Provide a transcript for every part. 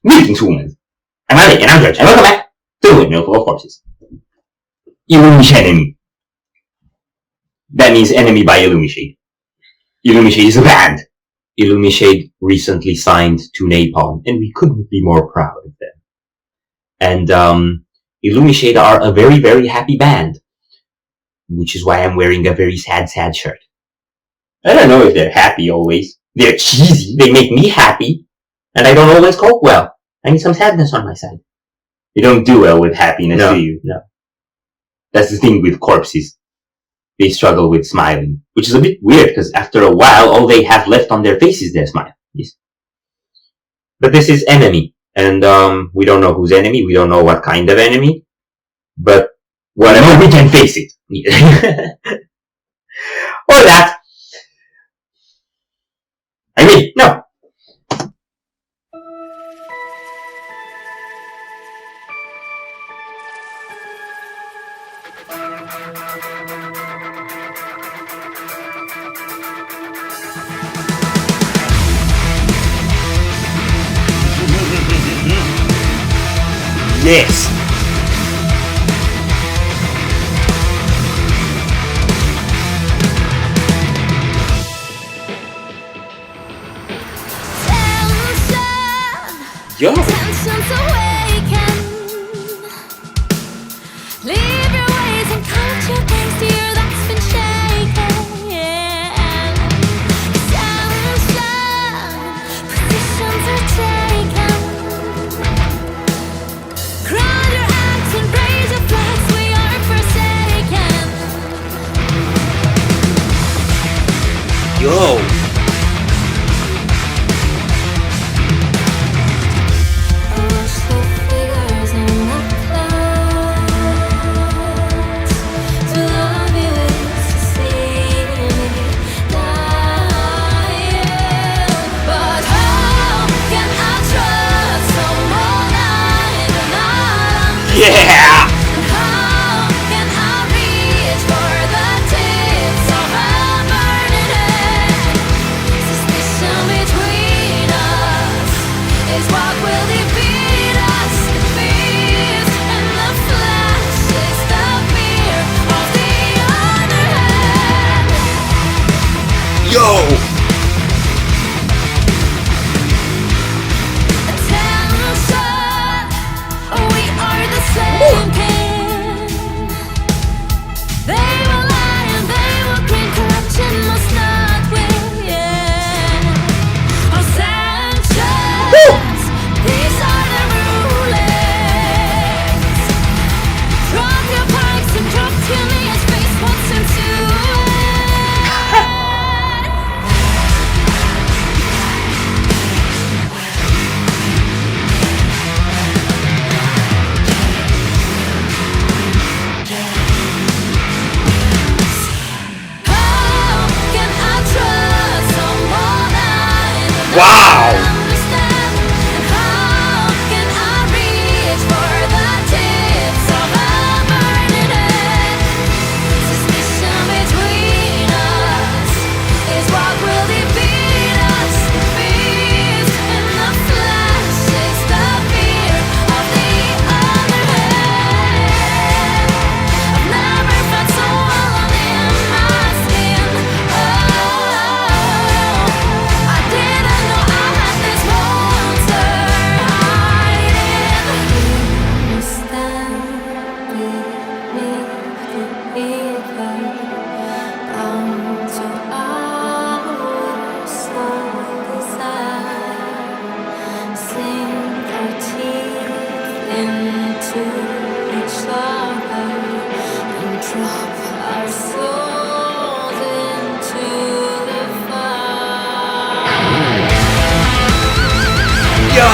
Greetings, humans. I'm Ali, and I'm George, and welcome back to the Windmill full of corpses. Illumishade enemy. That means enemy by Illumishade. Illumishade is a band. Illumishade recently signed to Napalm, and we couldn't be more proud of them. And Illumishade are a very, very happy band, which is why I'm wearing a very sad, sad shirt. I don't know if they're happy always. They're cheesy. They make me happy, and I don't always cope well. I need some sadness on my side. You don't do well with happiness, do you? No. That's the thing with corpses. They struggle with smiling, which is a bit weird because after a while, all they have left on their face is their smile. Yes. But this is enemy, and we don't know who's enemy. We don't know what kind of enemy, but whatever, we can face it. Or that. I mean, no. Yes. Yo. Tensions awaken. Leave your ways and count your things to you that's been shaken. Yeah. Tension, positions are taken. Crown your axe and raise your flags. We are forsaken. Yo. Yeah! How can I reach for the tips of a burning head? Suspicion between us is what will defeat us. The fears and the flash is the fear of the other hand. Yo! Same kin. They will lie and they will grin. Corruption must not win. Yeah. Our sanctions, these are the rulings. Drop your pikes and drop to me as face puts into Wow! How can I reach for the tips of a burning head? Suspicion between us is what will defeat us. The fears and the flash is the fear of the other hand. I've never felt so alone in my skin. I didn't know I had this monster hiding. You stand beneath the river, bound to our soul desire. Sink our teeth into each other and drop our souls into the fire. Yo!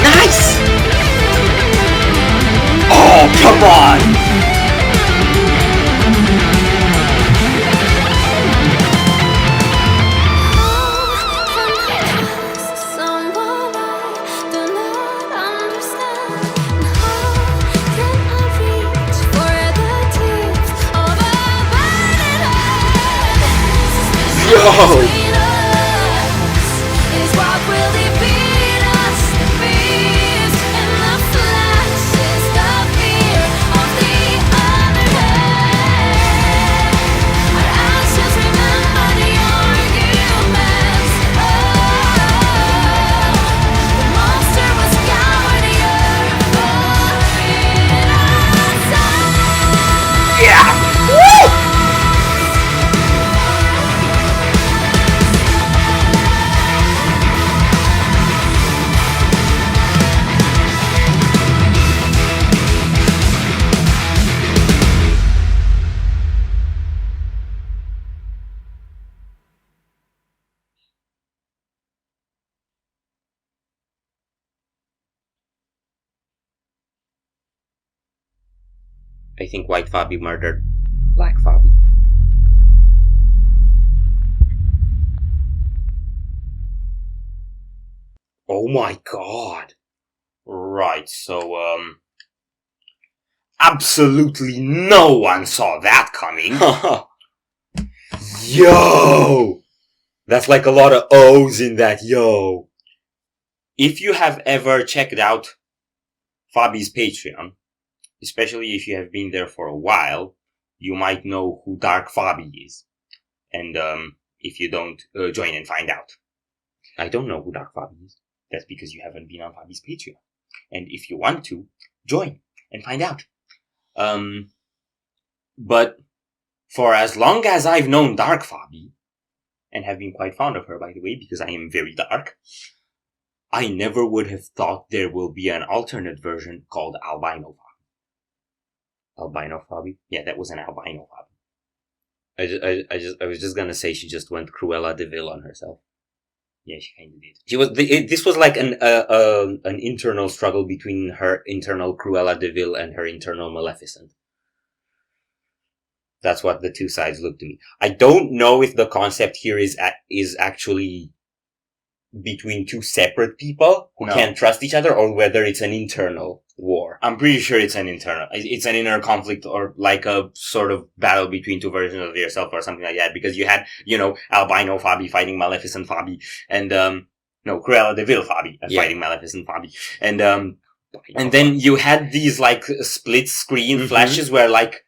Nice! Oh, come on! between us is what will defeat us. The beast and the flesh is the fear of the other head. Our actions remember the arguments. The monster was cowardier, but inside. Yeah! Woo! I think White Fabi murdered Black Fabi. Oh my god. Right, so, absolutely no one saw that coming. Yo! That's like a lot of O's in that yo. If you have ever checked out Fabi's Patreon, especially if you have been there for a while, you might know who Dark Fabi is. And if you don't, join and find out. I don't know who Dark Fabi is. That's because you haven't been on Fabi's Patreon. And if you want to, join and find out. But for as long as I've known Dark Fabi, and have been quite fond of her, by the way, because I am very dark, I never would have thought there will be an alternate version called albino Fabi. Albino Fabi? Yeah, that was an albino Fabi. I was just gonna say she just went Cruella de Vil on herself. Yeah, she kind of did. She was. This was like an internal struggle between her internal Cruella de Vil and her internal Maleficent. That's what the two sides look to me. I don't know if the concept here is actually between two separate people who can't trust each other, or whether it's an internal war. I'm pretty sure it's an inner conflict, or like a sort of battle between two versions of yourself or something like that, because you had, albino Fabi fighting Maleficent Fabi, and, Cruella de Vil Fabi fighting Maleficent Fabi, and then you had these, like, split screen flashes where, like,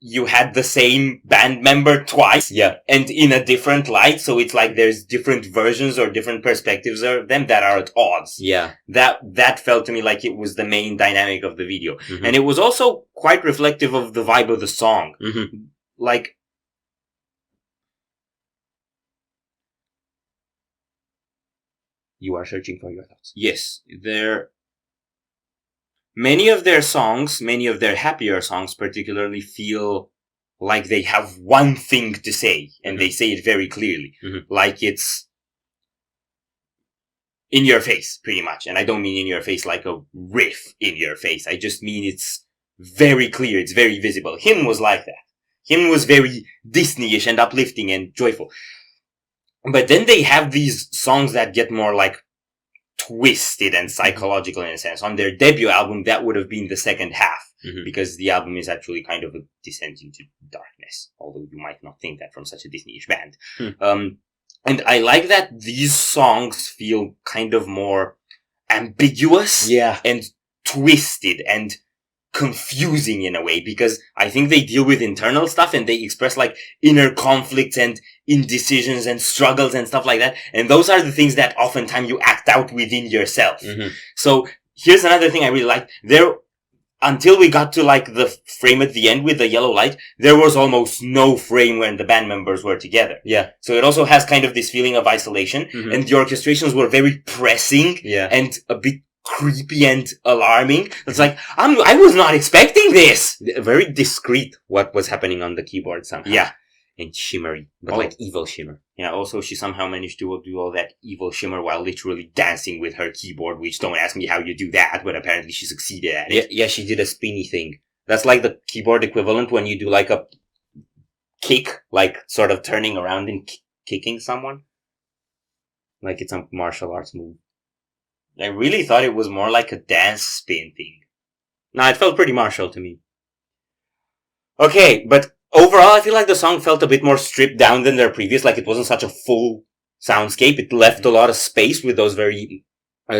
you had the same band member twice, and in a different light, so it's like there's different versions or different perspectives of them that are at odds. Yeah. That felt to me like it was the main dynamic of the video. Mm-hmm. And it was also quite reflective of the vibe of the song. Mm-hmm. Like, you are searching for your thoughts. Yes, many of their happier songs particularly feel like they have one thing to say, and they say it very clearly. Mm-hmm. Like it's in your face, pretty much. And I don't mean in your face like a riff in your face. I just mean it's very clear, it's very visible. Him was like that. Him was very Disney-ish and uplifting and joyful. But then they have these songs that get more like twisted and psychological in a sense. On their debut album, that would have been the second half, because the album is actually kind of a descent into darkness, although you might not think that from such a Disney-ish band. And I like that these songs feel kind of more ambiguous and twisted and confusing in a way, because I think they deal with internal stuff and they express like inner conflicts and indecisions and struggles and stuff like that. And those are the things that oftentimes you act out within yourself. Mm-hmm. So here's another thing I really liked. Until we got to like the frame at the end with the yellow light, there was almost no frame when the band members were together. Yeah. So it also has kind of this feeling of isolation, and the orchestrations were very pressing and a bit creepy and alarming. It's like, I was not expecting this! Very discreet what was happening on the keyboard somehow. Yeah. And shimmery, but like evil shimmer. Yeah, also she somehow managed to do all that evil shimmer while literally dancing with her keyboard, which don't ask me how you do that, but apparently she succeeded at it. Yeah, she did a spinny thing. That's like the keyboard equivalent when you do like a kick, like sort of turning around and kicking someone. Like it's a martial arts move. I really thought it was more like a dance spin thing. Nah, it felt pretty martial to me. Okay, but Overall, I feel like the song felt a bit more stripped down than their previous. Like, it wasn't such a full soundscape. It left a lot of space with those very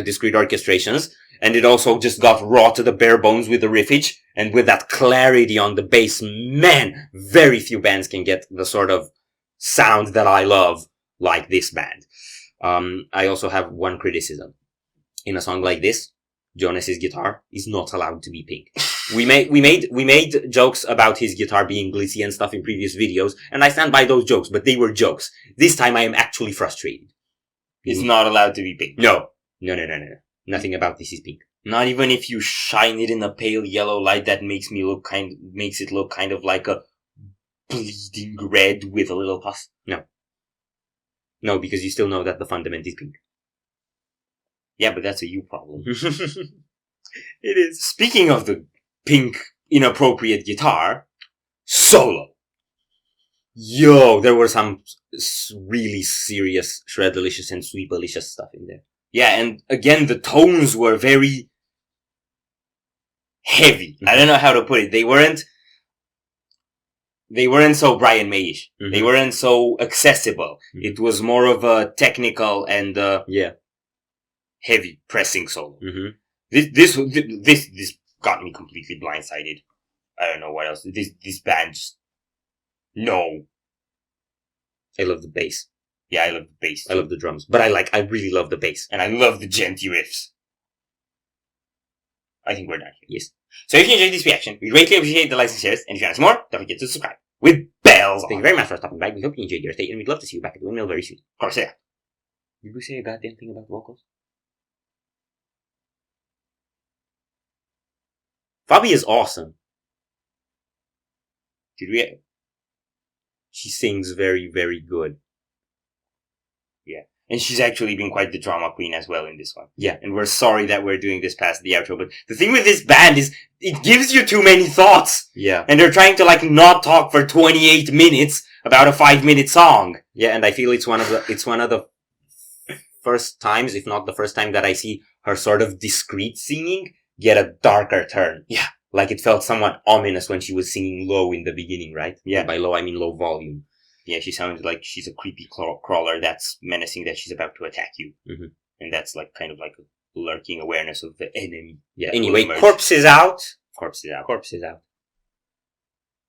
discrete orchestrations. And it also just got raw to the bare bones with the riffage. And with that clarity on the bass, man, very few bands can get the sort of sound that I love like this band. I also have one criticism. In a song like this, Jonas's guitar is not allowed to be pink. We made jokes about his guitar being glitzy and stuff in previous videos, and I stand by those jokes, but they were jokes. This time I am actually frustrated. It's not allowed to be pink. No. Nothing about this is pink. Not even if you shine it in a pale yellow light that makes it look kind of like a bleeding red with a little pus. No, because you still know that the fundament is pink. Yeah, but that's a you problem. It is. Speaking of the pink, inappropriate guitar, solo. Yo, there were some really serious Shred-delicious and Sweet-delicious stuff in there. Yeah, and again, the tones were very heavy. Mm-hmm. I don't know how to put it. They weren't so Brian May-ish. Mm-hmm. They weren't so accessible. Mm-hmm. It was more of a technical and heavy pressing solo. Mm-hmm. This got me completely blindsided. I don't know what else. This band just no. I love the bass. Yeah, I love the bass. I love the drums. But I really love the bass. And I love the genty riffs. I think we're done here. Yes. So if you enjoyed this reaction, we greatly appreciate the likes and shares, and if you want some more, don't forget to subscribe. With bells Thank on. you very much for stopping by. We hope you enjoyed your stay, and we'd love to see you back at the Windmill very soon. Of course, yeah. Did we say a goddamn thing about vocals? Fabi is awesome. Did we? She sings very, very good. Yeah. And she's actually been quite the drama queen as well in this one. Yeah. And we're sorry that we're doing this past the outro, but the thing with this band is it gives you too many thoughts. Yeah. And they're trying to not talk for 28 minutes about a 5-minute song. Yeah, and I feel it's one of the first times, if not the first time, that I see her sort of discreet singing get a darker turn. Yeah. Like it felt somewhat ominous when she was singing low in the beginning, right? Yeah. By low, I mean low volume. Yeah, she sounds like she's a creepy crawler that's menacing that she's about to attack you. Mm-hmm. And that's kind of like a lurking awareness of the enemy. Yeah, anyway, corpse is out. Corpse is out. Corpse is out.